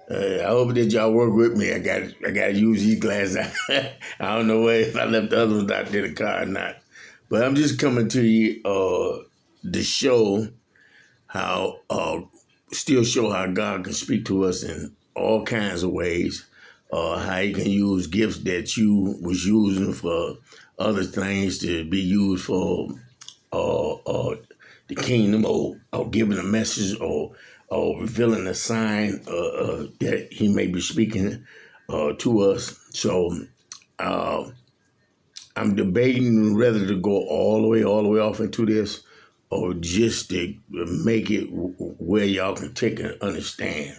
I hope that y'all work with me. I got to use these glasses. I don't know if I left the other ones out there in the car or not. But I'm just coming to you to show how, still show how God can speak to us in all kinds of ways. How He can use gifts that you was using for other things to be used for the kingdom, or giving a message, or revealing a sign that He may be speaking to us. So uh, I'm debating whether to go all the way off into this, or just to make it where y'all can take and understand.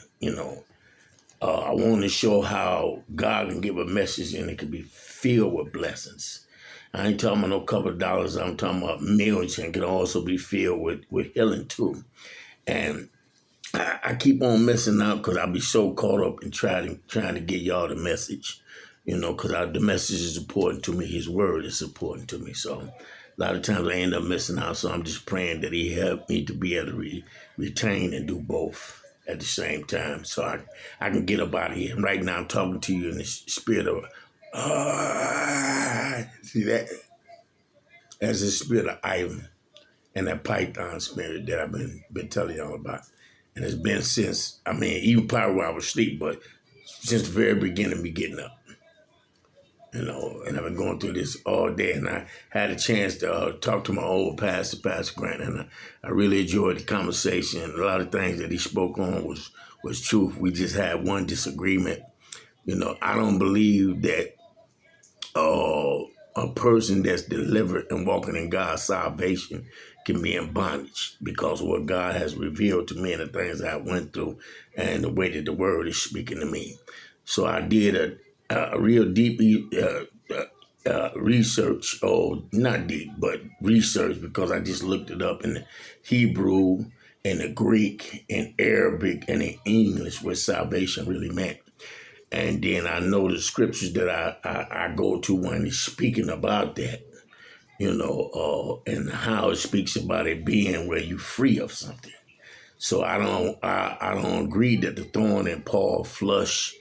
I want to show how God can give a message and it can be filled with blessings. I ain't talking about no couple of dollars. I'm talking about millions, and can also be filled with healing too. And I keep on messing up because I be so caught up in trying to get y'all the message, because the message is important to me. His word is important to me. So a lot of times I end up missing out. So I'm just praying that He help me to be able to retain and do both at the same time, so I can get up out of here. And right now I'm talking to you in the spirit of, see that? That's the spirit of Ivan and that python spirit that I've been telling y'all about. And it's been since, even probably while I was asleep, but since the very beginning of me getting up. And I've been going through this all day, and I had a chance to talk to my old pastor, Pastor Grant, and I really enjoyed the conversation. A lot of things that he spoke on was truth. We just had one disagreement. I don't believe that a person that's delivered and walking in God's salvation can be in bondage, because of what God has revealed to me and the things I went through and the way that the word is speaking to me. So I did a real deep research, or not deep, but research, because I just looked it up in the Hebrew, in the Greek, in Arabic, and in English, what salvation really meant. And then I know the scriptures that I go to when he's speaking about that, and how it speaks about it being where you're free of something. So I don't agree that the thorn in Paul's flesh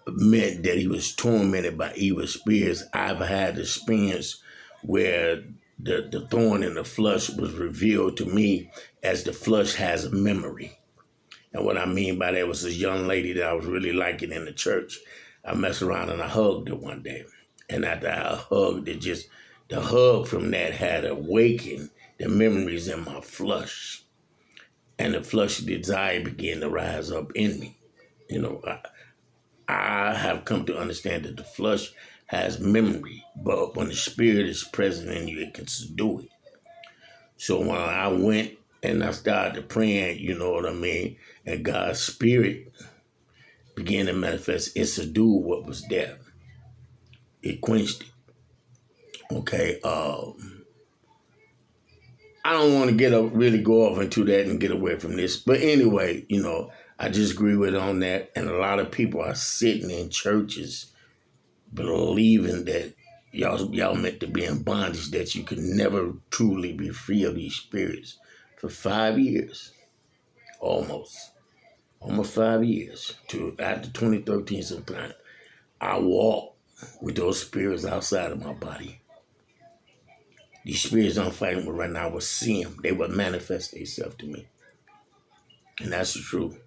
meant that he was tormented by evil spirits. I've had experience where the thorn in the flesh was revealed to me as the flesh has a memory. And what I mean by that was this young lady that I was really liking in the church. I messed around and I hugged her one day. And after I hugged her, the hug from that had awakened the memories in my flesh. And the flesh desire began to rise up in me. I have come to understand that the flesh has memory, but when the spirit is present in you, it can subdue it. So when I went and I started praying, you know what I mean, and God's spirit began to manifest, it subdued what was there. It quenched it. Okay. I don't want to really go off into that and get away from this. But anyway, I just agree with on that. And a lot of people are sitting in churches believing that y'all meant to be in bondage, that you can never truly be free of these spirits. For 5 years, almost 5 years, to after 2013 sometime, I walked with those spirits outside of my body. These spirits I'm fighting with right now, I would see them. They would manifest themselves to me. And that's the truth.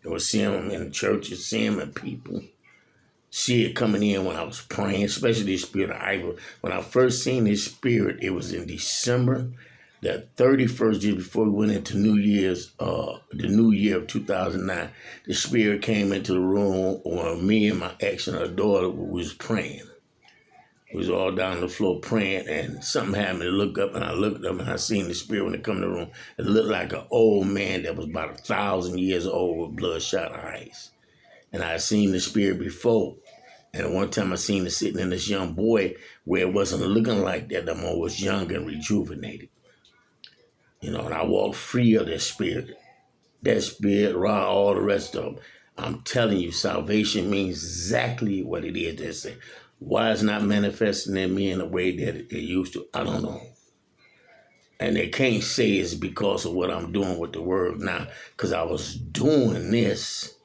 I would see them in churches, see them in people. See it coming in when I was praying, especially the spirit of Ivor. When I first seen this spirit, it was in December, the 31st year before we went into New Year's, the new year of 2009. The spirit came into the room when me and my ex and her daughter was praying. We was all down on the floor praying, and something happened. To look up, and I looked up, and I seen the spirit when it come in the room. It looked like an old man that was about 1,000 years old with bloodshot eyes. And I had seen the spirit before. And one time I seen it sitting in this young boy where it wasn't looking like that no more. It was young and rejuvenated. And I walked free of that spirit. That spirit, raw, all the rest of them. I'm telling you, salvation means exactly what it is. They say, why it's not manifesting in me in a way that it used to, I don't know. And they can't say it's because of what I'm doing with the word now, because I was doing this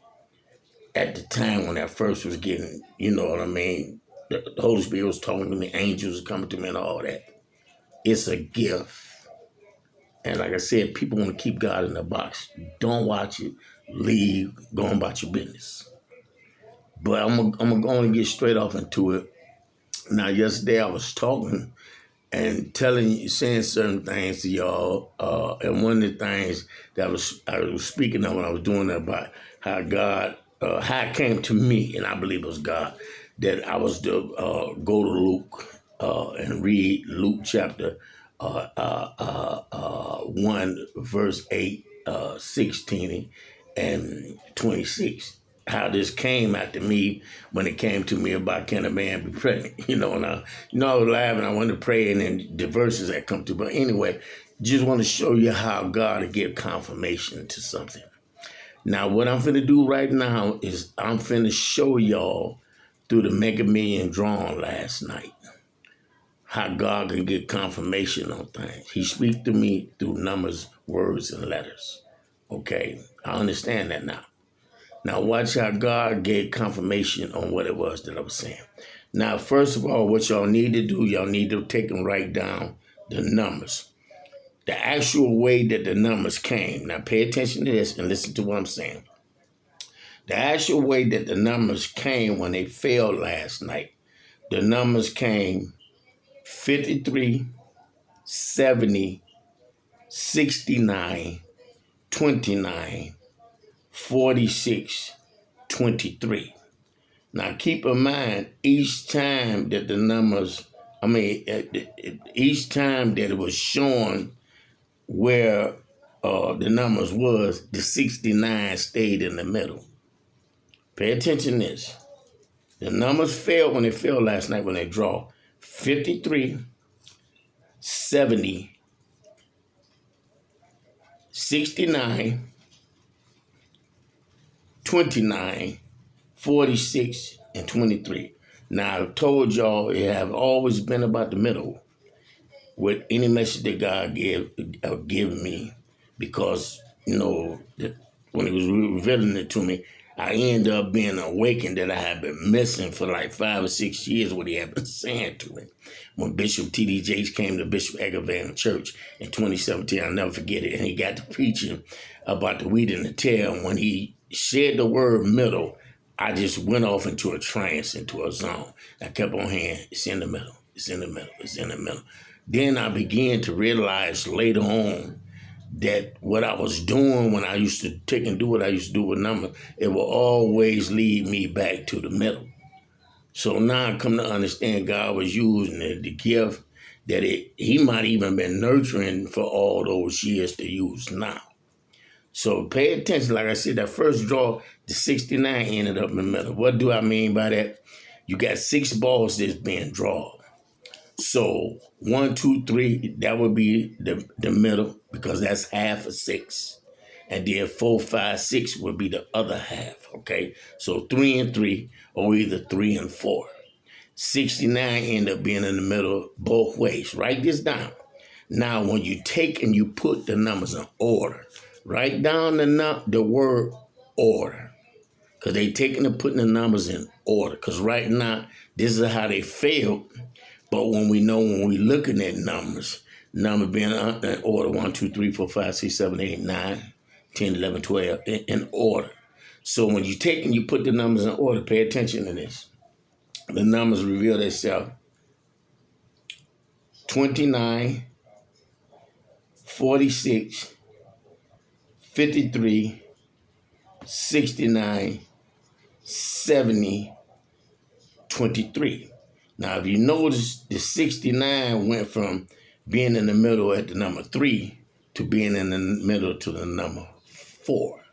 at the time when I first was getting, you know what I mean, the Holy Spirit was talking to me, angels were coming to me and all that. It's a gift. And like I said, people want to keep God in the box. Don't watch it. Leave. Go on about your business. But I'm going to get straight off into it. Now, yesterday I was talking and saying certain things to y'all. And one of the things that I was speaking of when I was doing that about how God, how it came to me, and I believe it was God, that I was to go to Luke and read Luke chapter 1, verse 8, 16, and 26. How this came after me when it came to me about can a man be pregnant, and I was laughing. I wanted to pray, and then the verses that come to. But anyway, just want to show you how God will give confirmation to something. Now, what I'm finna do right now is I'm finna show y'all through the Mega Million drawing last night how God can get confirmation on things. He speaks to me through numbers, words, and letters. Okay, I understand that now. Now watch how God gave confirmation on what it was that I was saying. Now, first of all, what y'all need to do, y'all need to take and write down the numbers. The actual way that the numbers came. Now pay attention to this and listen to what I'm saying. The actual way that the numbers came when they fell last night. The numbers came 53, 70, 69, 29, 46, 23. Now, keep in mind, each time that the numbers, each time that it was showing where the numbers was, the 69 stayed in the middle. Pay attention to this. The numbers fell when they fell last night when they draw 53, 70, 69, 29, 46, and 23. Now, I've told y'all it have always been about the middle with any message that God give me, because, when he was revealing it to me, I ended up being awakened that I had been missing for like 5 or 6 years, what he had been saying to me. When Bishop T.D. Jakes came to Bishop Egervan Church in 2017, I'll never forget it, and he got to preaching about the wheat and the tare. When he said the word middle, I just went off into a trance, into a zone. I kept on hearing, it's in the middle, it's in the middle, it's in the middle. Then I began to realize later on that what I was doing when I used to take and do what I used to do with numbers, it will always lead me back to the middle. So now I come to understand God was using the gift that he might even been nurturing for all those years to use now. So pay attention. Like I said, that first draw, the 69 ended up in the middle. What do I mean by that? You got 6 balls that's being drawn. So 1, 2, 3, that would be the middle, because that's half of 6. And then 4, 5, 6 would be the other half, okay? So 3 and 3, or either 3 and 4. 69 end up being in the middle both ways. Write this down. Now, when you take and you put the numbers in order, write down the word order, because they taking and putting the numbers in order. Because right now, this is how they failed. But when we're looking at numbers being in order, 1, 2, 3, 4, 5, 6, 7, 8, 9, 10, 11, 12, in order. So when you take and you put the numbers in order, pay attention to this. The numbers reveal themselves. 29, 46, 53, 69, 70, 23. Now, if you notice, the 69 went from being in the middle at the number 3 to being in the middle to the number 4.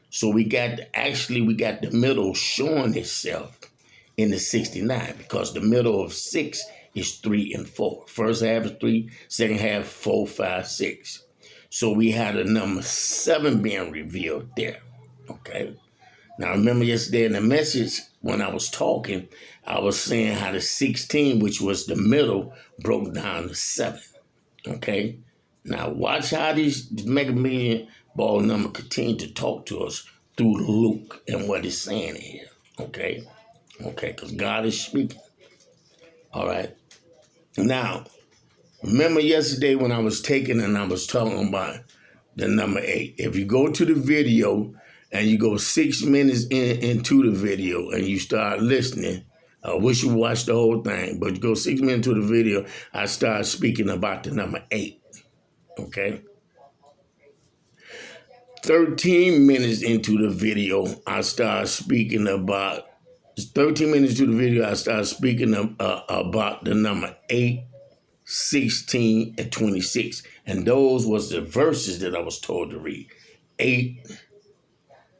So we got the middle showing itself in the 69, because the middle of 6 is 3 and 4. First half is 3, second half 4, 5, 6. So we had a number 7 being revealed there. Okay. Now, remember yesterday in the message, when I was talking, I was saying how the 16, which was the middle, broke down to 7. Okay? Now, watch how these Mega Million ball number continue to talk to us through Luke and what it's saying here. Okay? Okay, because God is speaking. All right. Now, remember yesterday when I was taking and I was talking about the number 8. If you go to the video and you go 6 minutes into the video and you start listening, I wish you watched the whole thing, but you go 6 minutes into the video, I start speaking about the number 8. Okay? 13 minutes into the video, I start speaking about 13 minutes to the video, I start speaking about the number 8, 16, and 26. And those was the verses that I was told to read. 8,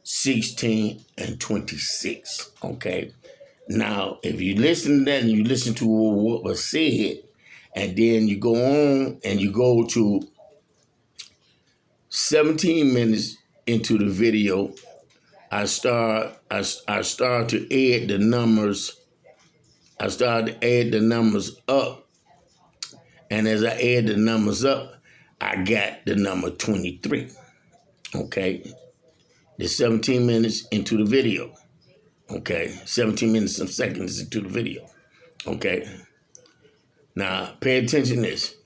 16, and 26. Okay? Now, if you listen to that and you listen to what was said, and then you go on and you go to 17 minutes into the video, I start to add the numbers. I start to add the numbers up. And as I add the numbers up, I got the number 23. Okay? The 17 minutes into the video. Okay? 17 minutes and seconds into the video. Okay? Now, pay attention to this.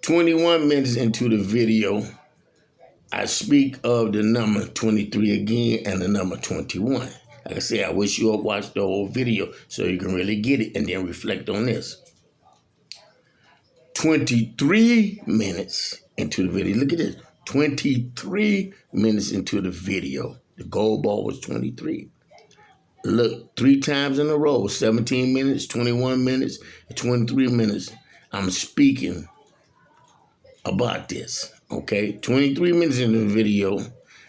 21 minutes into the video, I speak of the number 23 again and the number 21. Like I say, I wish you all watched the whole video so you can really get it and then reflect on this. 23 minutes into the video. Look at this. 23 minutes into the video. The gold ball was 23. Look, 3 times in a row, 17 minutes, 21 minutes, 23 minutes. I'm speaking about this, okay? 23 minutes in the video,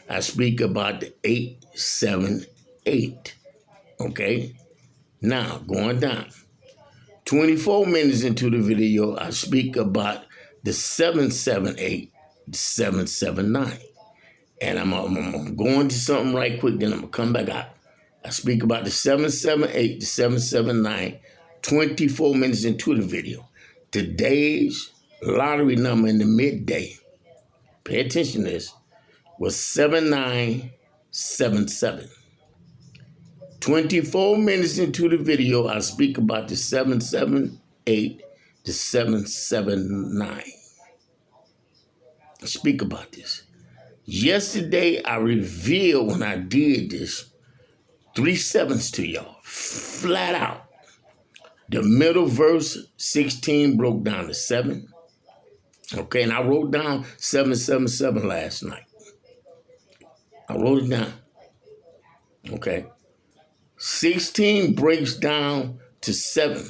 I speak about the 878, okay? Now, going down. 24 minutes into the video, I speak about the 778, 779. And I'm going to something right quick, then I'm going to come back out. I speak about the 778, the 779, 24 minutes into the video. Today's lottery number in the midday, pay attention to this, was 7977. 24 minutes into the video, I speak about the 778, the 779. Speak about this. Yesterday, I revealed when I did this 3 sevens to y'all, flat out. The middle verse, 16, broke down to 7. Okay, and I wrote down 777 last night. I wrote it down. Okay. 16 breaks down to 7.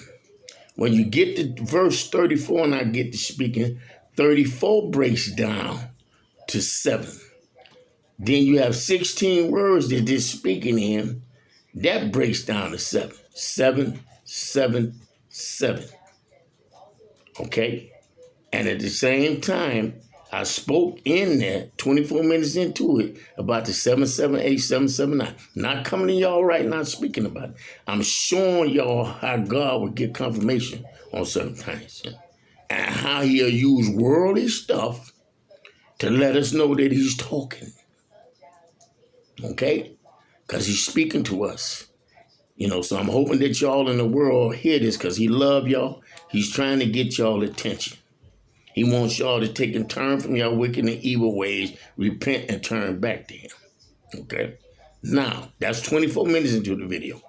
When you get to verse 34, and I get to speaking, 34 breaks down to 7. Then you have 16 words that they're speaking in. That breaks down to 7. 7, 7, 7. Okay? And at the same time, I spoke in there, 24 minutes into it, about the 778, 779. Not coming to y'all right now speaking about it. I'm showing y'all how God will get confirmation on certain things. And how he'll use worldly stuff to let us know that he's talking. Okay? Because he's speaking to us. You know, so I'm hoping that y'all in the world hear this because he love y'all. He's trying to get y'all attention. He wants y'all to take and turn from your wicked and evil ways, repent and turn back to him. Okay? Now, that's 24 minutes into the video.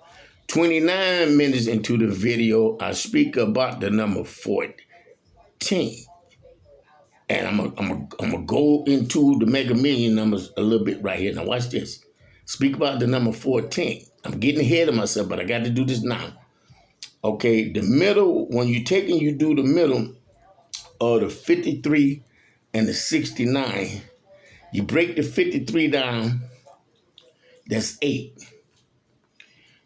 29 minutes into the video, I speak about the number 14. And I'm gonna go into the Mega Million numbers a little bit right here. Now watch this. Speak about the number 14. I'm getting ahead of myself, but I got to do this now. Okay, the middle, when you take and you do the middle of the 53 and the 69, you break the 53 down, that's 8.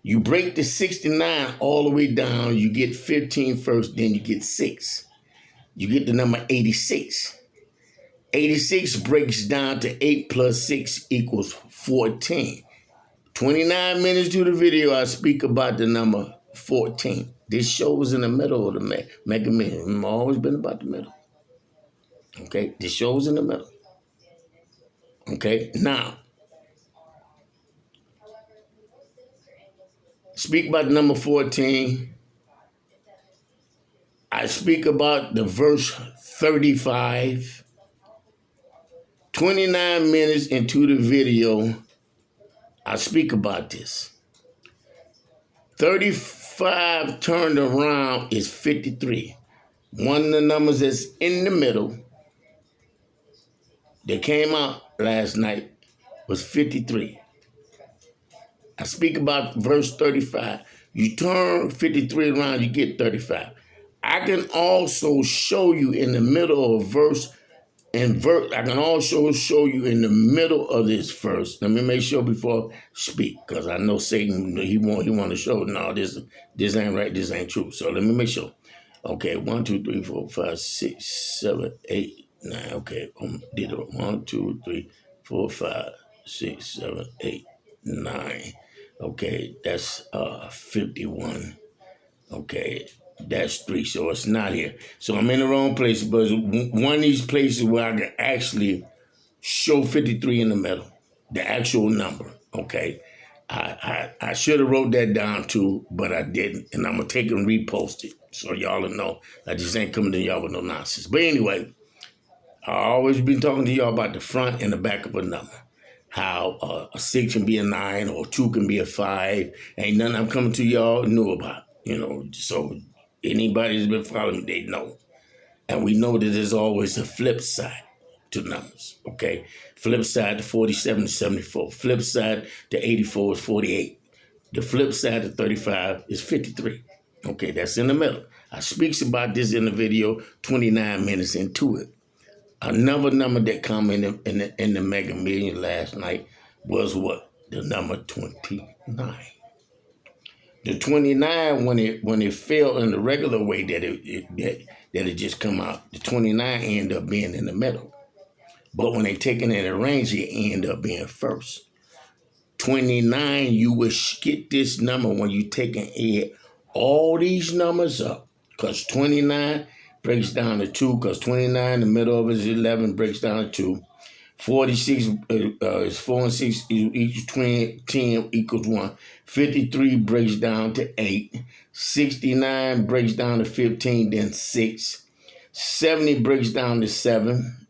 You break the 69 all the way down, you get 15 first, then you get 6. You get the number 86. 86 breaks down to 8 plus 6 equals 14. 29 minutes to the video, I speak about the number 14. This show was in the middle of the Mega Million. It's always been about the middle. Okay, this show was in the middle. Okay, now, Speak about number 14. I speak about the verse 35. 29 minutes into the video, I speak about this. 35 turned around is 53. One of the numbers that's in the middle that came out last night was 53. I speak about verse 35. You turn 53 around, you get 35. I can also show you in the middle of verse I can also show you in the middle of this verse. Let me make sure before I speak, because I know Satan, he want to show, no, this ain't right, this ain't true. So let me make sure. Okay, 1, 2, 3, 4, 5, 6, 7, 8, 9. Okay, did it. 1, 2, 3, 4, 5, 6, 7, 8, 9. Okay, that's 51. Okay, that's 3, so it's not here. So I'm in the wrong place, but one of these places where I can actually show 53 in the middle, the actual number. Okay, I should have wrote that down too, but I didn't, and I'm gonna take and repost it so y'all will know. I just ain't coming to y'all with no nonsense. But anyway, I always been talking to y'all about the front and the back of a number. How a 6 can be a 9 or 2 can be a 5. Ain't nothing I'm coming to y'all new about, So anybody that's been following me, they know. And we know that there's always a flip side to numbers, okay? Flip side to 47 is 74. Flip side to 84 is 48. The flip side to 35 is 53. Okay, that's in the middle. I speaks about this in the video 29 minutes into it. Another number that come in the Mega Million last night was what? The number 29. The 29, when it fell in the regular way that it just come out, the 29 end up being in the middle. But when they take it in the range, it end up being first. 29, you will get this number when you take and add all these numbers up. Because 29 breaks down to 2, because 29, the middle of it is 11, breaks down to 2. 46 is 4 and 6, each 10 equals 1. 53 breaks down to 8. 69 breaks down to 15, then 6. 70 breaks down to 7.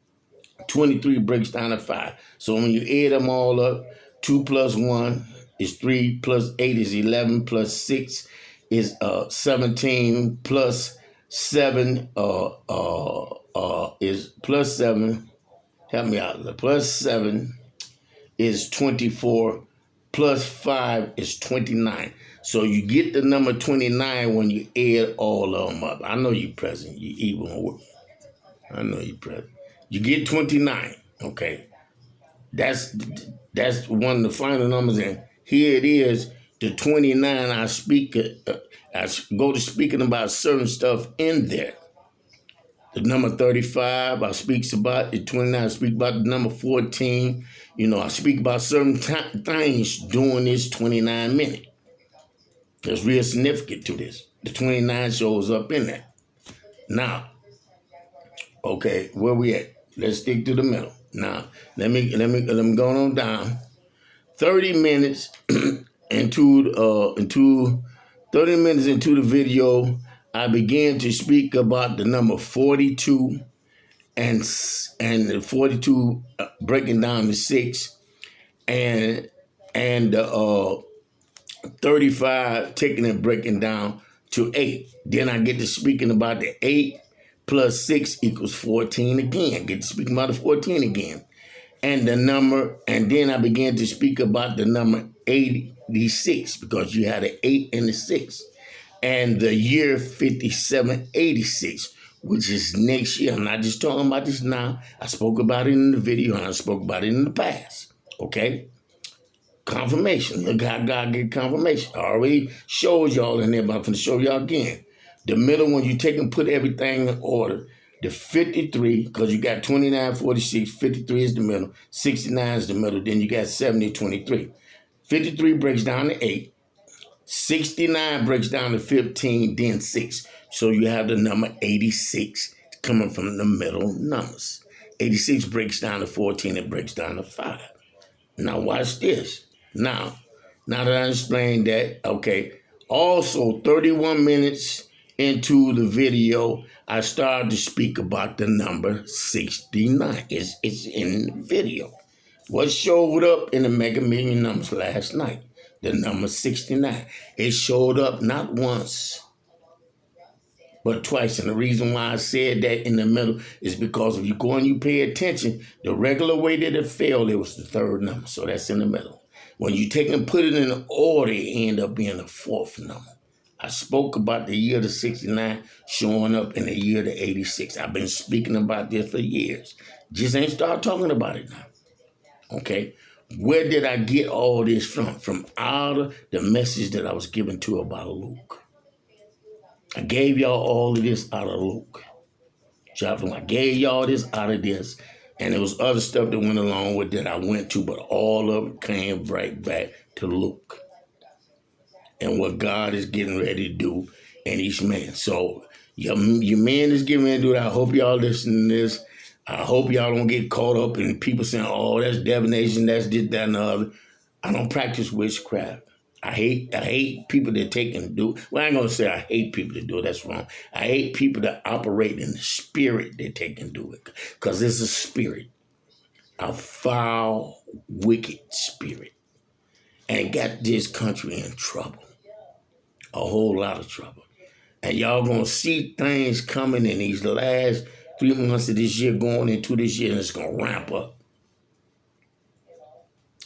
23 breaks down to 5. So when you add them all up, 2 plus 1 is 3, plus 8 is 11, plus 6 is 17, plus 7 is plus 7. Help me out. The plus 7 is 24, plus 5 is 29. So you get the number 29 when you add all of them up. I know you present. You even work. I know you present. You get 29. Okay. That's one of the final numbers. And here it is, the 29. I go to speaking about certain stuff in there. The number 35, I speaks about the 29. I speak about the number 14. I speak about certain things during this 29 minute. There's real significant to this. The 29 shows up in that. Now, okay, where we at? Let's stick to the middle. Now, let me go on down. 30 minutes into 30 minutes into the video, I began to speak about the number 42 and the 42 breaking down to 6 and 35 taking and breaking down to 8. Then I get to speaking about the 8 plus 6 equals 14 again. Get to speaking about the 14 again. And the number, and then I began to speak about the number 86 because you had an 8 and a 6. And the year 5786, which is next year. I'm not just talking about this now. I spoke about it in the video and I spoke about it in the past. Okay? Confirmation. Look how God get confirmation. I already showed y'all in there, but I'm going to show y'all again. The middle one, you take and put everything in order. The 53, because you got 29, 46, 53 is the middle, 69 is the middle, then you got 70, 23. 53 breaks down to 8. 69 breaks down to 15, then 6. So you have the number 86 coming from the middle numbers. 86 breaks down to 14, it breaks down to 5. Now watch this. Now that I explained that, okay, Also, 31 minutes into the video, I started to speak about the number 69. It's in the video. What showed up in the Mega Million numbers last night? The number 69. It showed up not once, but twice. And the reason why I said that in the middle is because if you go and you pay attention, the regular way that it fell, it was the third number. So that's in the middle. When you take and put it in order, it end up being the fourth number. I spoke about the year to 69 showing up in the year to 86. I've been speaking about this for years. Just ain't start talking about it now. Okay? Where did I get all this from? From out of the message that I was given to about Luke. I gave y'all all of this out of Luke Chapter 1. I gave y'all this out of this. And there was other stuff that went along with that I went to, but all of it came right back to Luke. And what God is getting ready to do in each man. So your man is getting ready to do that. I hope y'all listen to this. I hope y'all don't get caught up in people saying, oh, that's divination, that's this, that, and the other. I don't practice witchcraft. I hate people that take and do. Well, I ain't gonna say I hate people that do it. That's wrong. I hate people that operate in the spirit that take and do it, because it's a spirit, a foul, wicked spirit, and got this country in trouble, a whole lot of trouble. And y'all gonna see things coming in these last 3 months of this year, going into this year, and it's gonna ramp up.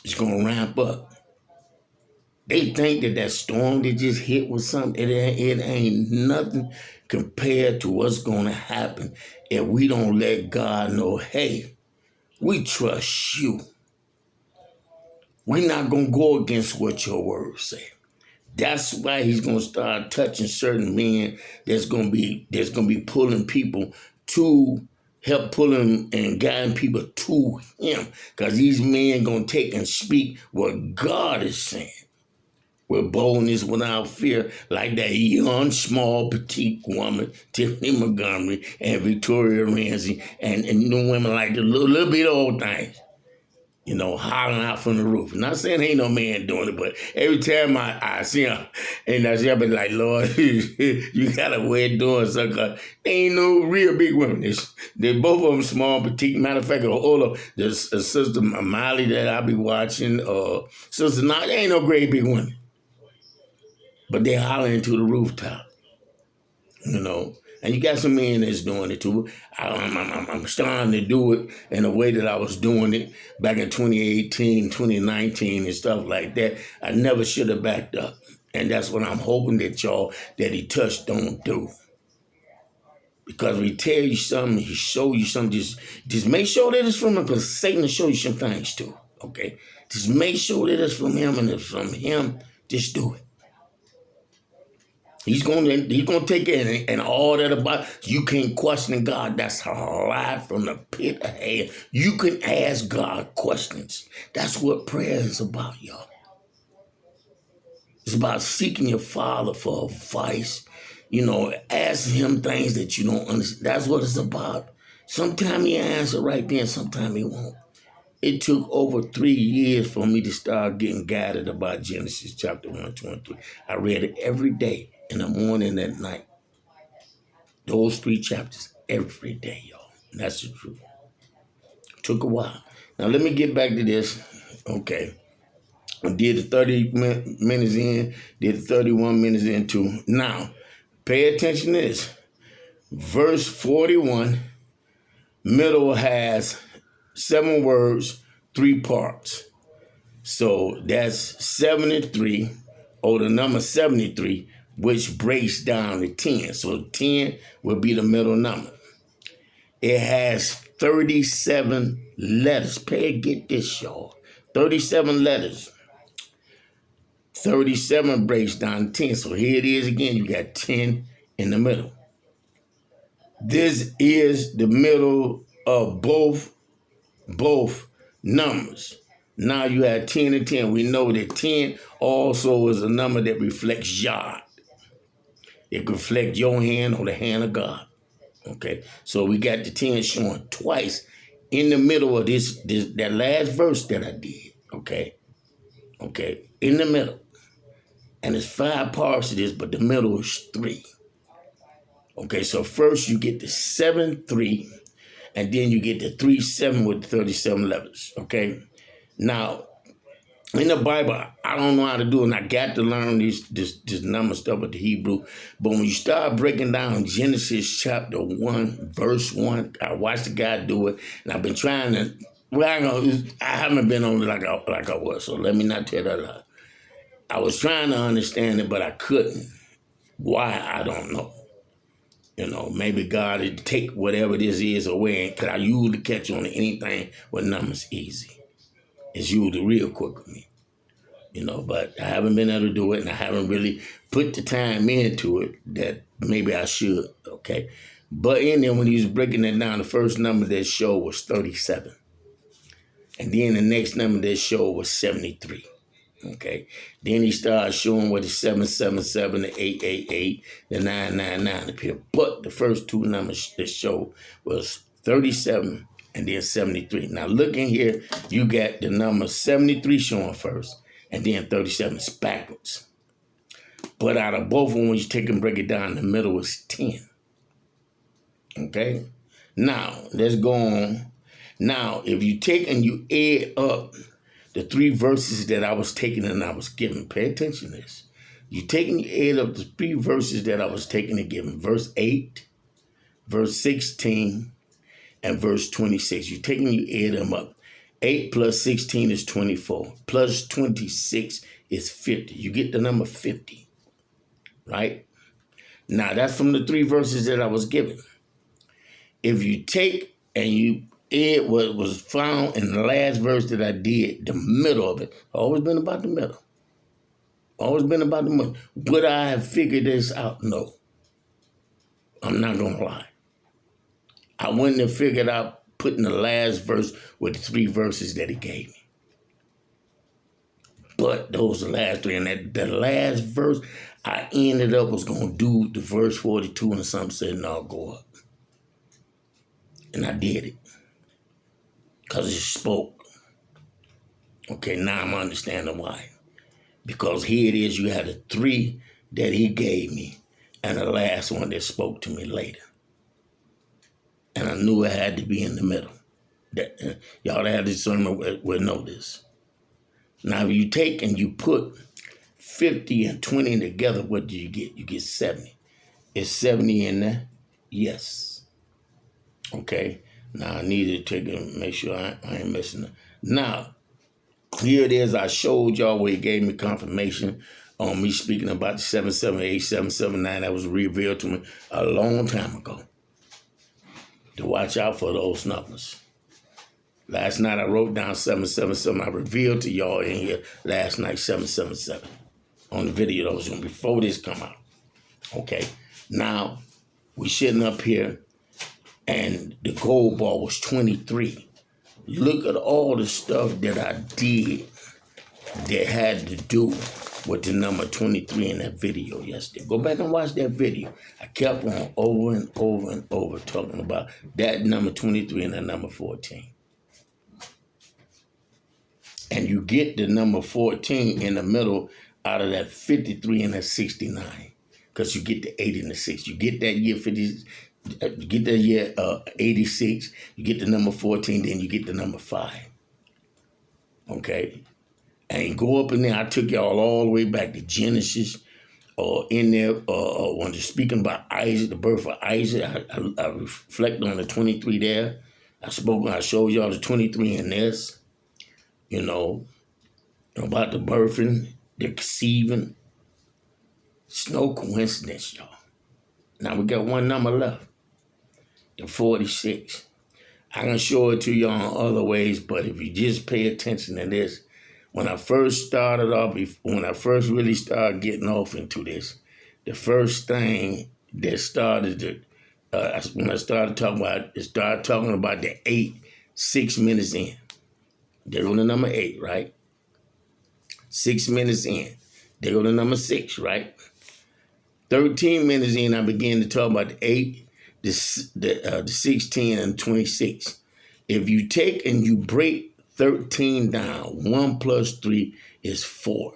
It's gonna ramp up. They think that storm that just hit was something. It ain't nothing compared to what's going to happen if we don't let God know, hey, we trust you. We're not going to go against what your words say. That's why he's going to start touching certain men that's going to be pulling people to help pulling and guiding people to him. Because these men going to take and speak what God is saying. With boldness, without fear, like that young, small, petite woman, Tiffany Montgomery, and Victoria Ramsey, and women like the little bit old things, hollering out from the roof. Not saying ain't no man doing it, but every time I see them, and I see, I be like, Lord, you got a way of doing something, because they ain't no real big women. They both of them small, petite. Matter of fact, all of the sister Miley that I be watching, sister, they ain't no great big women. But they're hollering to the rooftop, And you got some men that's doing it too. I'm starting to do it in a way that I was doing it back in 2018, 2019 and stuff like that. I never should have backed up. And that's what I'm hoping that y'all that he touched don't do. Because we tell you something, he show you something, just make sure that it's from him, because Satan will show you some things too, okay? Just make sure that it's from him, and if it's from him, just do it. He's gonna take it and all that about you can't question God. That's a lie from the pit of hell. You can ask God questions. That's what prayer is about, y'all. It's about seeking your Father for advice. Asking him things that you don't understand. That's what it's about. Sometimes he answer right then, sometimes he won't. It took over 3 years for me to start getting guided about Genesis chapter 1, 2, and 3. I read it every day, in the morning and at night. Those 3 chapters every day, y'all. And that's the truth. Took a while. Now, let me get back to this. Okay. I did the 30 minutes in, did the 31 minutes in too. Now, pay attention to this. Verse 41, middle has 7 words, 3 parts. So that's 73, or the number 73, which breaks down to 10. So 10 will be the middle number. It has 37 letters. Get this, y'all. 37 letters. 37 breaks down to 10. So here it is again. You got 10 in the middle. This is the middle of both numbers. Now you have 10 and 10. We know that 10 also is a number that reflects Yah. It can reflect your hand or the hand of God. Okay, so we got the 10 showing twice in the middle of that last verse that I did. Okay, in the middle. And there's 5 parts to this, but the middle is 3. Okay, so first you get the 7-3, and then you get the 3-7 with the 37 levels. Okay, now in the Bible, I don't know how to do it, and I got to learn this number stuff with the Hebrew. But when you start breaking down Genesis chapter 1, verse 1, I watched the guy do it, and I've been trying to. Well, I haven't been on it like I was, so let me not tell that lie. I was trying to understand it, but I couldn't. Why, I don't know. Maybe God would take whatever this is away, because I usually catch on to anything with numbers easy. It's usually real quick with me. But I haven't been able to do it, and I haven't really put the time into it that maybe I should, okay? But in there, when he was breaking it down, the first number that showed was 37. And then the next number that showed was 73, okay? Then he started showing what the 777, the 888, the 999 appear. But the first 2 numbers that showed was 37 and then 73. Now, look in here, you got the number 73 showing first, and then 37 is backwards. But out of both of them, when you take and break it down, the middle is 10. Okay? Now, let's go on. Now, if you take and you add up the 3 verses that I was taking and I was giving, pay attention to this. You take and you add up the 3 verses that I was taking and giving, verse 8, verse 16, and verse 26. You take and you add them up. 8 plus 16 is 24. Plus 26 is 50. You get the number 50, right? Now, that's from the 3 verses that I was given. If you take and you add what was found in the last verse that I did, the middle of it, always been about the middle. Always been about the middle. Would I have figured this out? No. I'm not going to lie. I wouldn't have figured out putting the last verse with the 3 verses that he gave me. But those are the last 3. And the last verse, I ended up was going to do the verse 42, and some said, no, go up. And I did it. Because it spoke. Okay, now I'm understanding why. Because here it is, you had the 3 that he gave me, and the last one that spoke to me later. And I knew it had to be in the middle. Y'all that have discernment will know this. Now, if you take and you put 50 and 20 together, what do you get? You get 70. Is 70 in there? Yes. Okay. Now, I need to take and make sure I ain't missing it. Now, here it is. I showed y'all where he gave me confirmation on me speaking about the 778, 779. That was revealed to me a long time ago. To watch out for those numbers. Last night I wrote down 777. I revealed to y'all in here last night 777 on the video that was going before this come out. Okay. Now we sitting up here and the gold bar was 23. Look at all the stuff that I did that had to do with the number 23 in that video yesterday. Go back and watch that video. I kept on over and over and over talking about that number 23 and that number 14. And you get the number 14 in the middle out of that 53 and that 69. Because you get the 8 and the 6. You get that year 50, you get that year 86, you get the number 14, then you get the number 5. Okay? And go up in there, I took y'all all the way back to Genesis, or in there, when they're speaking about Isaac, the birth of Isaac, I reflect on the 23 there. I showed y'all the 23 in this, about the birthing, the conceiving. It's no coincidence, y'all. Now we got one number left, the 46. I can show it to you on other ways, but if you just pay attention to this, when I first started off, when I first really started getting off into this, the first thing that started when I started talking about, the 8, 6 minutes in. There go the number 8, right? 6 minutes in. There go the number 6, right? 13 minutes in, I began to talk about the 8, the 16, and 26. If you take and you break 13 down, 1 plus 3 is 4.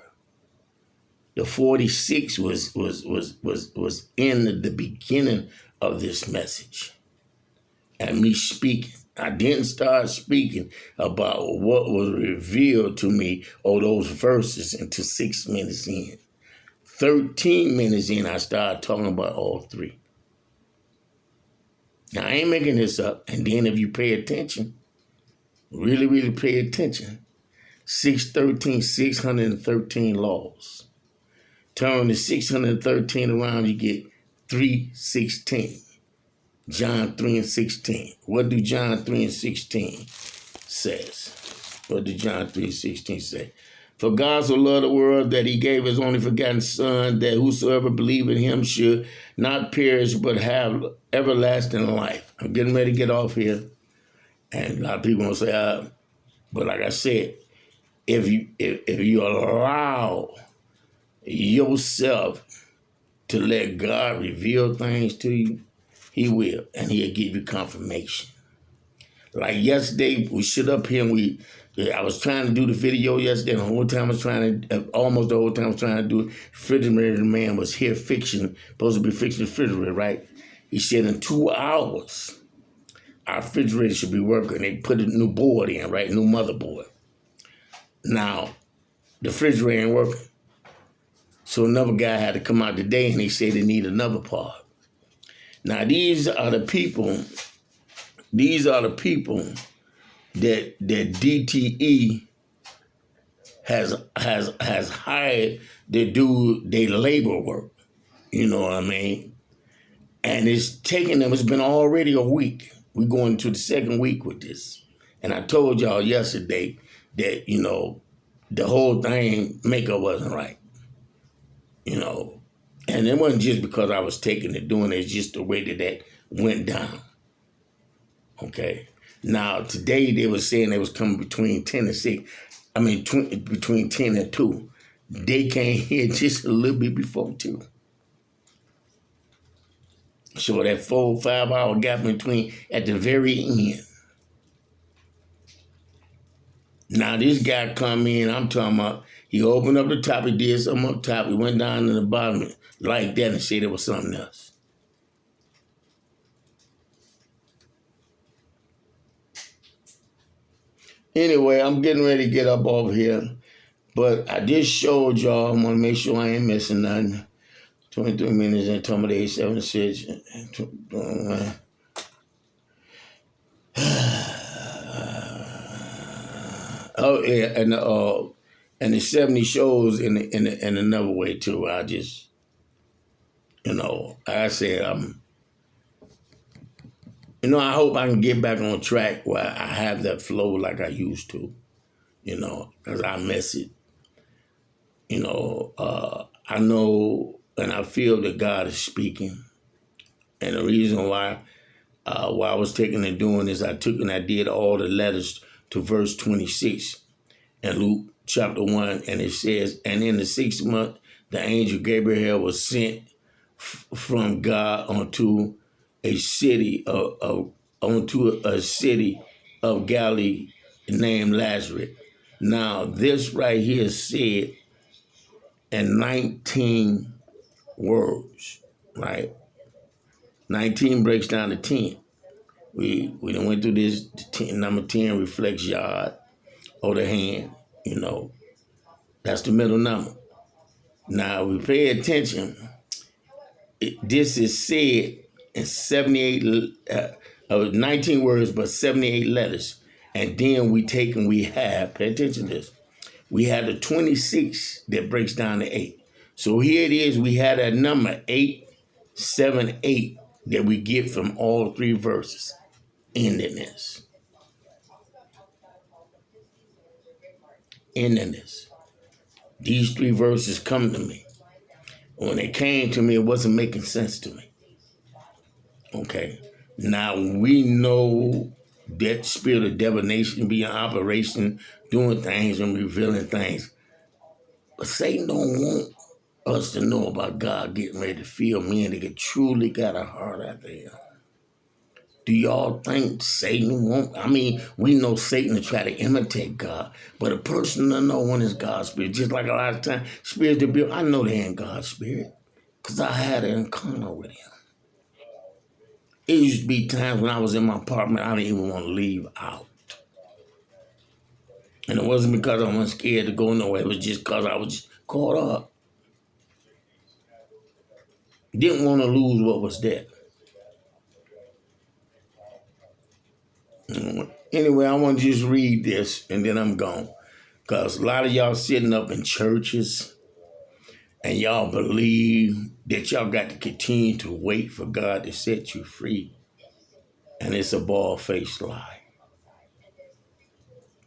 The 46 was in the beginning of this message. And me speaking. I didn't start speaking about what was revealed to me or those verses until 6 minutes in. 13 minutes in, I started talking about all three. Now, I ain't making this up. And then if you pay attention, really, really pay attention, 613 laws. Turn the 613 around, you get 316. John 3 and 16. What do John 3 and 16 says? What did John 3 and 16 say? For God so loved the world that he gave his only forgotten Son, that whosoever believe in him should not perish but have everlasting life. I'm getting ready to get off here. And a lot of people will say, but like I said, if you allow yourself to let God reveal things to you, he will, and he'll give you confirmation. Like yesterday, we sit up here and I was trying to do the video yesterday, and almost the whole time I was trying to do it. Refrigerator man was here supposed to be fixing the refrigerator, right? He said in 2 hours, our refrigerator should be working. They put a new board in, right? New motherboard. Now, the refrigerator ain't working. So another guy had to come out today, and he said they need another part. Now, these are the people that DTE has hired to do their labor work. You know what I mean? And it's taking them, it's been already a week. We're going to the second week with this. And I told y'all yesterday that, the whole thing, makeup wasn't right. And it wasn't just because I was taking it, doing it, it's just the way that went down. Okay. Now, today they were saying they was coming between 10 and 6. Between 10 and 2. They came here just a little bit before 2. So that 4 or 5 hour gap between at the very end. Now, this guy come in, I'm talking about, he opened up the top, he did something up top, he went down to the bottom like that and said it was something else. Anyway, I'm getting ready to get up over here. But I just showed y'all, I want to make sure I ain't missing nothing. 23 minutes and told me they 76. Oh, yeah, and the 70 shows in another way, too. I just, I said, I hope I can get back on track where I have that flow like I used to, because I miss it. I know and I feel that God is speaking. And the reason why I was taking and doing this, I took and I did all the letters to verse 26 in Luke Chapter 1. And it says, and in the 6th month, the angel Gabriel was sent from God onto a city of Galilee named Lazarus. Now, this right here said in 19 words, right? 19 breaks down to 10. We done went through this. Number 10 reflects yard or the hand. That's the middle number. Now, we pay attention. This is said in 19 words, but 78 letters. And then we have, pay attention to this, we had the 26 that breaks down to 8. So here it is, we had a number 878 that we get from all 3 verses ending this. These 3 verses come to me. When they came to me, it wasn't making sense to me. Okay. Now we know that spirit of divination be in operation, doing things and revealing things. But Satan don't want us to know about God getting ready to fill men that truly got a heart after him. Do y'all think Satan won't? I mean, we know Satan to try to imitate God, but a person to know when it's God's spirit. Just like a lot of times, spirits to be, I know they ain't God's spirit because I had an encounter with him. It used to be times when I was in my apartment, I didn't even want to leave out. And it wasn't because I wasn't scared to go nowhere. It was just because I was caught up. Didn't want to lose what was there. Anyway, I want to just read this and then I'm gone. Because a lot of y'all sitting up in churches and y'all believe that y'all got to continue to wait for God to set you free. And it's a bald-faced lie.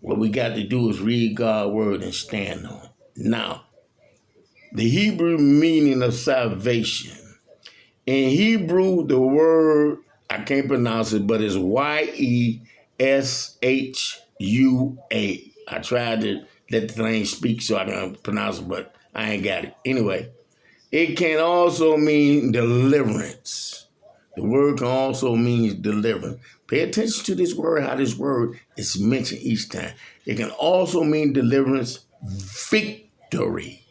What we got to do is read God's word and stand on it. Now, the Hebrew meaning of salvation. In Hebrew, the word, I can't pronounce it, but it's Y-E-S-H-U-A. I tried to let the thing speak so I can pronounce it, but I ain't got it. Anyway, it can also mean deliverance. The word can also mean deliverance. Pay attention to this word, how this word is mentioned each time. It can also mean deliverance, victory.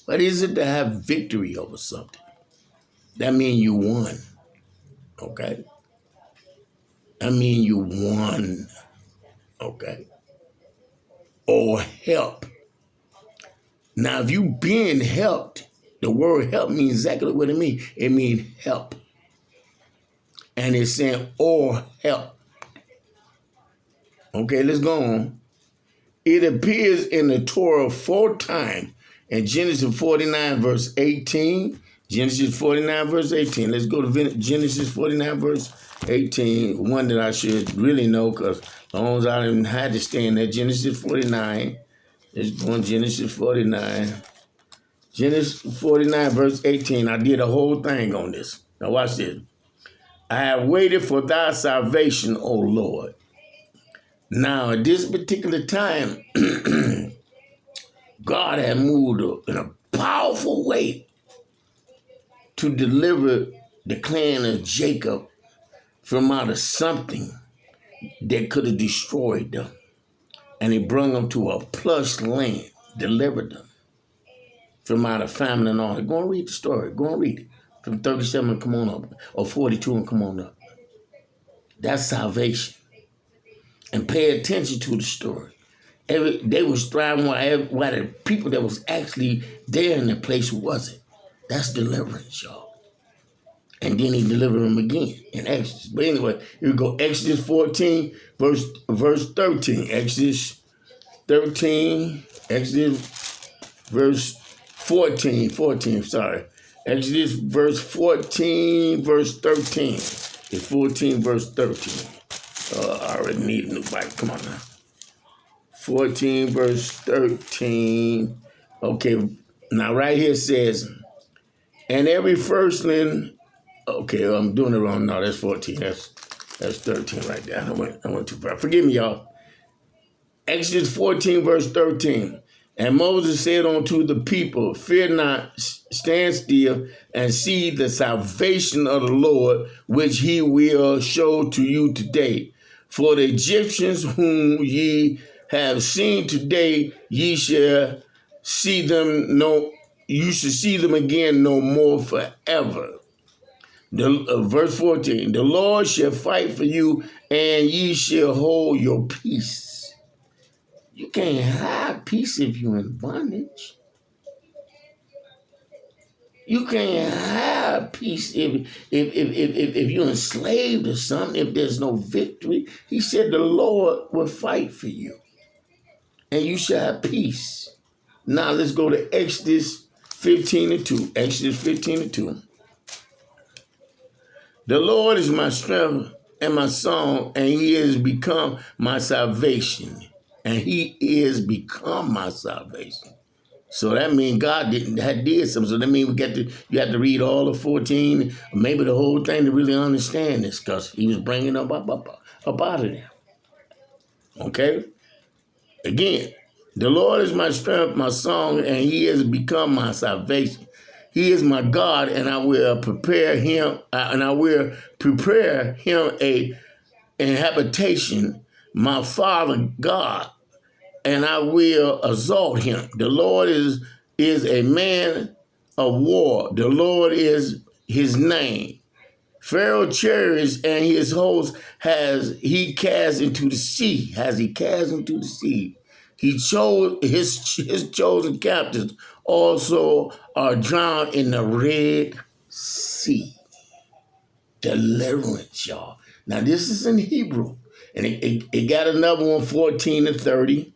What is it to have victory over something? That means you won, okay? That means you won, okay? Or help. Now, if you being helped, the word help means exactly what it means. It means help. And it's saying, or help. Okay, let's go on. It appears in the Torah 4 times. In Genesis 49, verse 18. Genesis 49, verse 18. Let's go to Genesis 49, verse 18. One that I should really know because as long as I didn't had to stay in there. Genesis 49. Let's go on Genesis 49. Genesis 49, verse 18. I did a whole thing on this. Now watch this. I have waited for thy salvation, O Lord. Now, at this particular time, God had moved in a powerful way to deliver the clan of Jacob from out of something that could have destroyed them. And he brought them to a plush land, delivered them from out of famine and all. Go and read the story. Go and read it. From 37 and come on up, or 42 and come on up. That's salvation. And pay attention to the story. They was striving while the people that was actually there in the place wasn't. That's deliverance, y'all. And then he delivered them again in Exodus. But anyway, here we go. Exodus 14, verse 13. Exodus 13, Exodus verse 14, sorry. Exodus verse 14, verse 13. It's 14, verse 13. I already need a new Bible. Come on now. 14, verse 13. Okay, now right here it says, and every firstling, okay, I'm doing it wrong. No, that's 14. That's 13 right there. I went too far. Forgive me, y'all. Exodus 14, verse 13. And Moses said unto the people, fear not, stand still, and see the salvation of the Lord, which he will show to you today. For the Egyptians whom ye have seen today, ye shall see them you shall see them again no more forever. Verse 14, the Lord shall fight for you, and ye shall hold your peace. You can't have peace if you're in bondage. You can't have peace if you're enslaved or something, if there's no victory. He said the Lord will fight for you, and you shall have peace. Now let's go to Exodus 15 and 2. Exodus 15 and 2. The Lord is my strength and my song, and he has become my salvation. And he is become my salvation. So that means God did something. So that means you have to read all of 14, maybe the whole thing to really understand this, because he was bringing up out of there. Okay? Again, the Lord is my strength, my song, and he has become my salvation. He is my God, and I will prepare him a and habitation, my Father God, and I will exalt him. The Lord is a man of war. The Lord is his name. Pharaoh chariots and his host has he cast into the sea. Has he cast into the sea? He chose his chosen captives also are drowned in the Red Sea. Deliverance, y'all. Now this is in Hebrew. And it got another one, 14 and 30.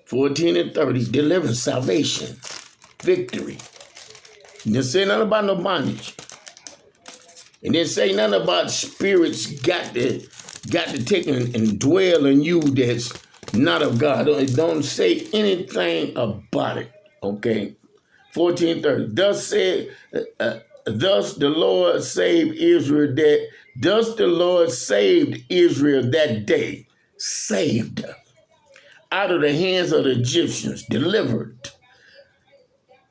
14 and 30. Deliverance, salvation, victory. It didn't say nothing about no bondage. And then say nothing about spirits got to take and dwell in you that's not of God. Don't say anything about it. Okay. 14:30. Thus the Lord saved Israel thus the Lord saved Israel that day. Saved out of the hands of the Egyptians, delivered.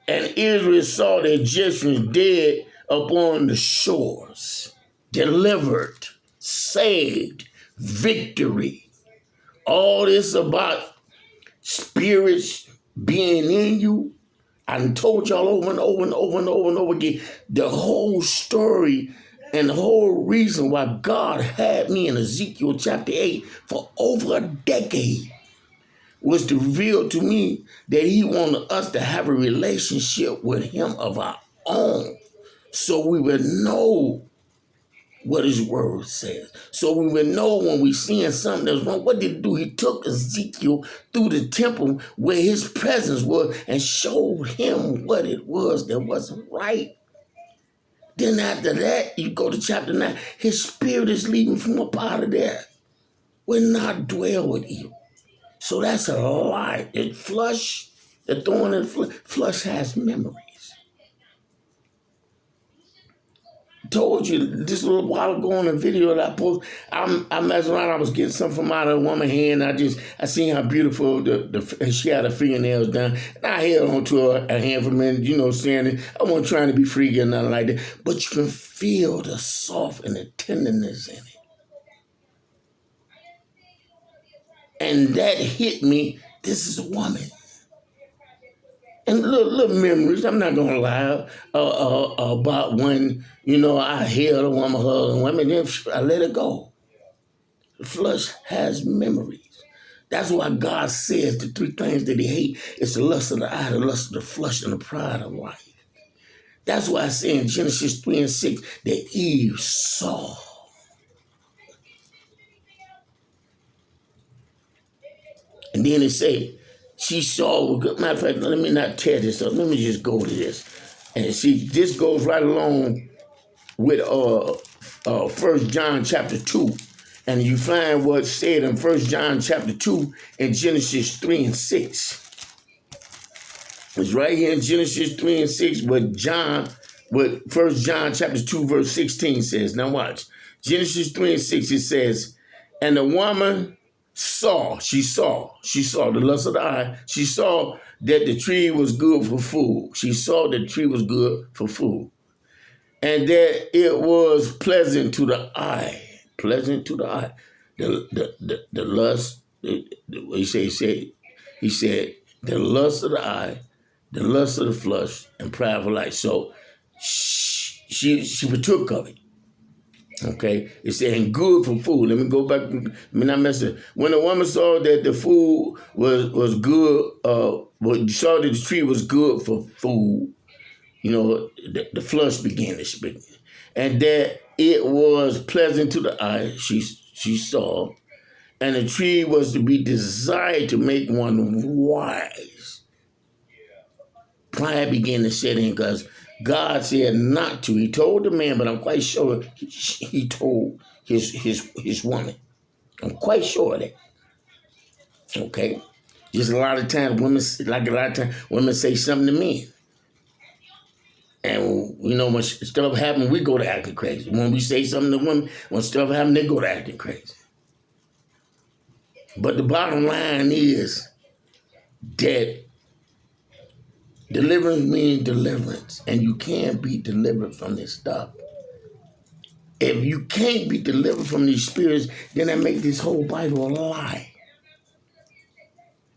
And Israel saw the Egyptians dead upon the shores, delivered, saved, victory. All this about spirits being in you. I told y'all over and over and over and over and over again, the whole story and the whole reason why God had me in Ezekiel chapter 8 for over a decade was to reveal to me that he wanted us to have a relationship with him of our own so we would know what his word says. So we would know when we seeing something that's wrong. What did he do? He took Ezekiel through the temple where his presence was and showed him what it was that wasn't right. Then after that, you go to chapter 9, his spirit is leaving from up out of there. Will not dwell with you. So that's a lie. The thorn in the flesh has memories. Told you this a little while ago on a video that I posted. I messed around. I was getting something from out of a woman's hand. I seen how beautiful she had her fingernails done. And I held on to her hand for a minute, saying I wasn't trying to be freaky or nothing like that. But you can feel the soft and the tenderness in it. And that hit me. This is a woman. And little memories, I'm not going to lie, about when, I held a woman, hugged a woman, then I let it go. The flesh has memories. That's why God says the three things that he hates is the lust of the eye, the lust of the flesh, and the pride of life. That's why I say in Genesis 3 and 6 that Eve saw. And then it say, she saw, matter of fact, let me not tear this up. Let me just go to this. And see, this goes right along with 1 John chapter 2. And you find what's said in 1 John chapter 2 and Genesis 3 and 6. It's right here in Genesis 3 and 6 what 1 John chapter 2 verse 16 says. Now watch. Genesis 3 and 6 it says, and the woman she saw the lust of the eye. She saw that the tree was good for food. She saw that the tree was good for food. And that it was pleasant to the eye. Pleasant to the eye. The lust, he said, the lust of the eye, the lust of the flesh, and pride of life. So she partook of it. Okay, it said, and good for food. Let me go back. Let me not mess it. When the woman saw that the food was good, saw that the tree was good for food, the flesh began to speak. And that it was pleasant to the eye, she saw, and the tree was to be desired to make one wise. Pride began to set in because God said not to. He told the man, but I'm quite sure he told his woman. I'm quite sure of that. Okay? Just a lot of times women say something to men. And, when stuff happens, we go to acting crazy. When we say something to women, when stuff happens, they go to acting crazy. But the bottom line is that deliverance means deliverance. And you can't be delivered from this stuff If you can't be delivered from these spirits, then that makes this whole Bible a lie.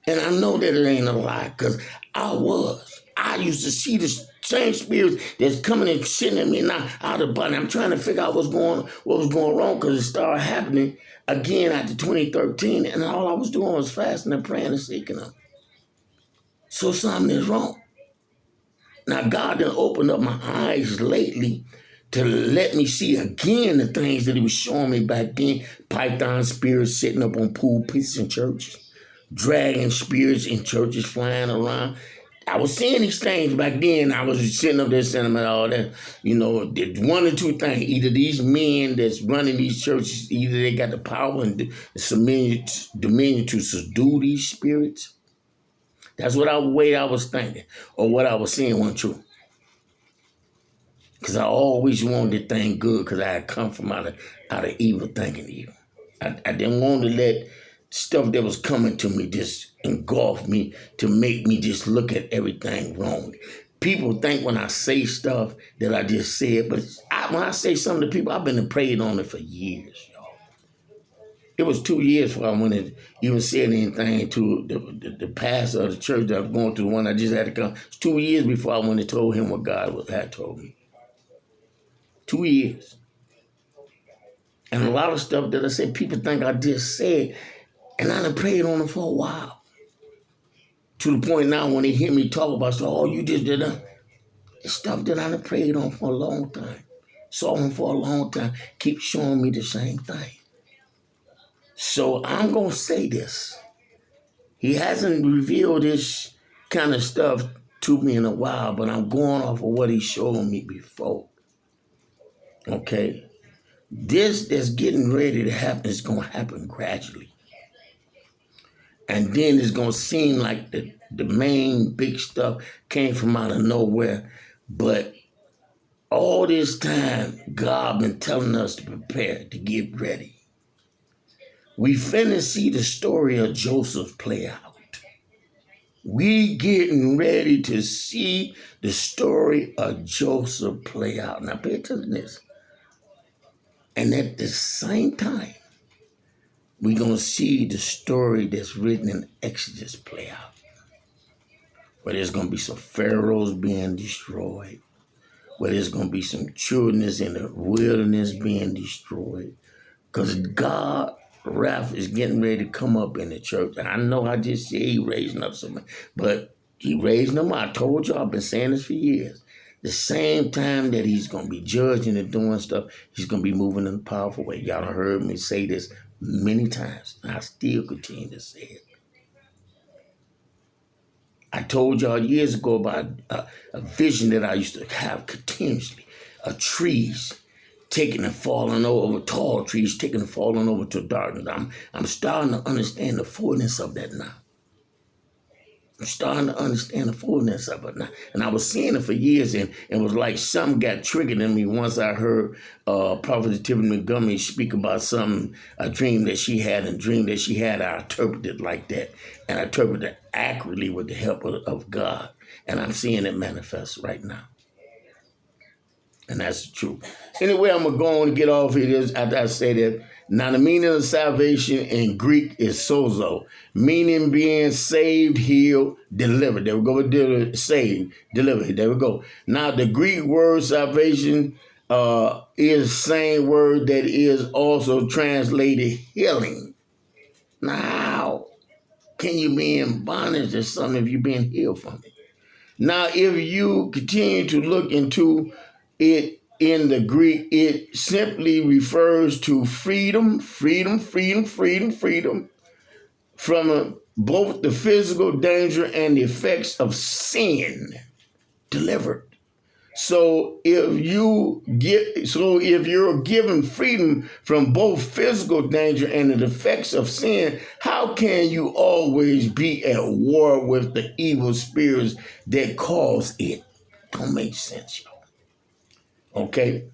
And I know that it ain't a lie because I used to see the same spirits that's coming and sitting at me now out of the body. I'm trying to figure out what was going wrong because it started happening again after 2013. And all I was doing was fasting and praying and seeking Him. So something is wrong. Now, God done opened up my eyes lately to let me see again the things that He was showing me back then. Python spirits sitting up on pulpits in churches. Dragon spirits in churches flying around. I was seeing these things back then. I was sitting up there saying about all that. You know, one or two things. Either these men that's running these churches, either they got the power and the dominion to subdue these spirits. That's what I was thinking. Or what I was seeing wasn't true. Because I always wanted to think good because I had come from out of evil thinking evil. I didn't want to let stuff that was coming to me just engulf me to make me just look at everything wrong. People think when I say stuff that I just said, but when I say something to people, I've been praying on it for years, y'all. It was 2 years before I went and even said anything to the pastor of the church that I was going to, the one I just had to come. It's 2 years before I went and told him what God had told me. 2 years. And a lot of stuff that I said, people think I just said, and I done prayed on it for a while. To the point now when they hear me talk about stuff, oh, you just did that. It's stuff that I done prayed on for a long time. Saw him for a long time. Keep showing me the same thing. So I'm going to say this. He hasn't revealed this kind of stuff to me in a while, but I'm going off of what he showed me before. Okay? This that's getting ready to happen is going to happen gradually. And then it's going to seem like the main big stuff came from out of nowhere. But all this time, God been telling us to prepare, to get ready. We finna see the story of Joseph play out. We getting ready to see the story of Joseph play out. Now pay attention to this. And at the same time, we're going to see the story that's written in Exodus play out. Where there's going to be some pharaohs being destroyed. Where there's going to be some children in the wilderness being destroyed. Because God, wrath is getting ready to come up in the church. And I know I just said he raising up somebody. But he raising them up. I told y'all, I've been saying this for years. The same time that he's going to be judging and doing stuff, he's going to be moving in a powerful way. Y'all have heard me say this many times. And I still continue to say it. I told y'all years ago about a vision that I used to have continuously. Trees taking and falling over, tall trees taking and falling over to darkness. I'm starting to understand the fullness of that now. I'm starting to understand the fullness of it now. And I was seeing it for years, and it was like something got triggered in me once I heard Prophet Tiffany Montgomery speak about a dream that she had, and dream that she had, I interpreted it like that. And I interpreted it accurately with the help of God. And I'm seeing it manifest right now. And that's the truth. Anyway, I'm going to go on and get off here after I say that. Now, the meaning of salvation in Greek is sozo, meaning being saved, healed, delivered. There we go with saved, delivered. There we go. Now, the Greek word salvation is the same word that is also translated healing. Now, how can you be in bondage to something if you've been healed from it? Now, if you continue to look into it in the Greek, it simply refers to freedom from both the physical danger and the effects of sin. Delivered. So if you're given freedom from both physical danger and the effects of sin, how can you always be at war with the evil spirits that cause it? Don't make sense, y'all. Okay?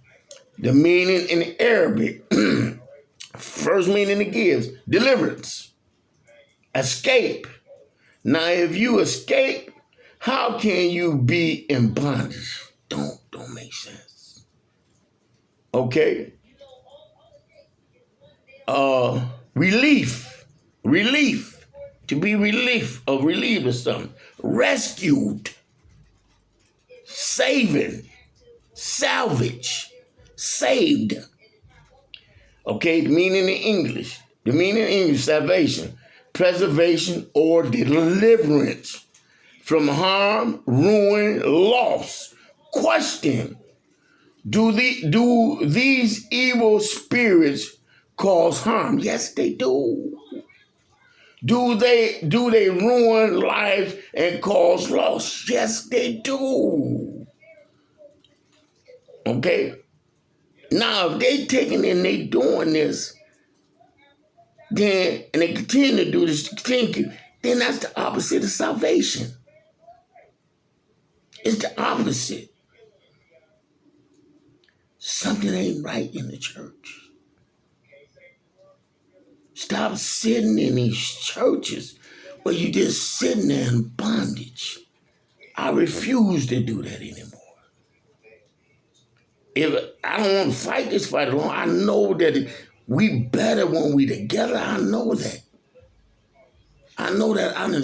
The meaning in Arabic, first meaning it gives, deliverance, escape. Now, if you escape, how can you be in bondage? Don't make sense. Okay? relief, to be relieved of something, rescued, saving, salvage, saved. Okay, the meaning in English, salvation, preservation or deliverance from harm, ruin, loss. Question: do these evil spirits cause harm? Yes, they do. Do they ruin lives and cause loss? Yes, they do. Okay? Now, if they taking and they doing this, then and they continue to do this, then that's the opposite of salvation. It's the opposite. Something ain't right in the church. Stop sitting in these churches where you just sitting there in bondage. I refuse to do that anymore. If I don't want to fight this fight alone, I know that we better when we together. I know that. I know that I done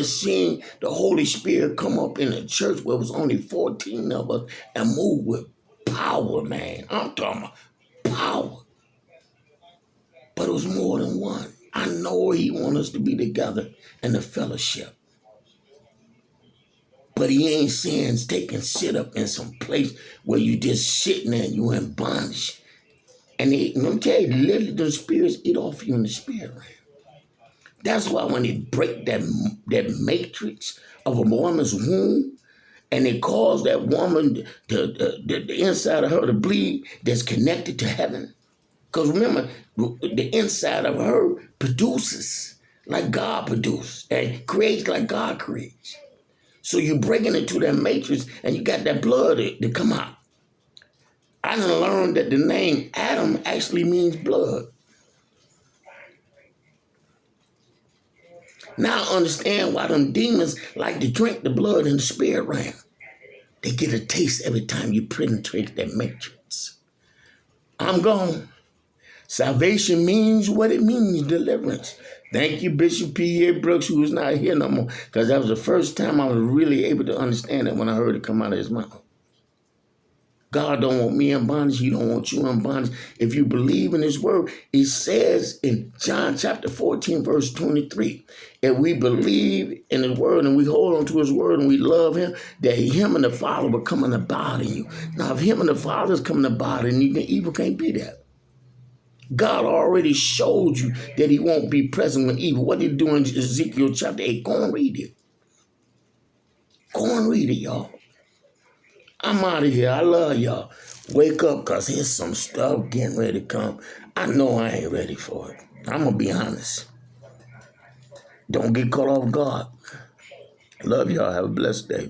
seen the Holy Spirit come up in a church where it was only 14 of us and move with power, man. I'm talking about power. But it was more than one. I know he wants us to be together in the fellowship. But he ain't saying sit up in some place where you just sitting there and you in bondage. And let me tell you, literally the spirits eat off you in the spirit realm. That's why when they break that matrix of a woman's womb and they cause that woman, the inside of her to bleed that's connected to heaven. Because remember, the inside of her produces like God produces and creates like God creates. So you're breaking into that matrix and you got that blood to come out. I done learned that the name Adam actually means blood. Now I understand why them demons like to drink the blood in the spirit realm. They get a taste every time you penetrate that matrix. I'm gone. Salvation means what it means, deliverance. Thank you, Bishop P.A. Brooks, who is not here no more, because that was the first time I was really able to understand it when I heard it come out of his mouth. God don't want me in bondage. He don't want you in bondage. If you believe in his word, it says in John chapter 14, verse 23, if we believe in his word and we hold on to his word and we love him, that him and the Father will come and abide in you. Now, if him and the Father is coming to abide in you, then evil can't be there. God already showed you that he won't be present with evil. What did he do in Ezekiel chapter 8? Go and read it. Go and read it, y'all. I'm out of here. I love y'all. Wake up, because here's some stuff getting ready to come. I know I ain't ready for it. I'm going to be honest. Don't get caught off guard. Love y'all. Have a blessed day.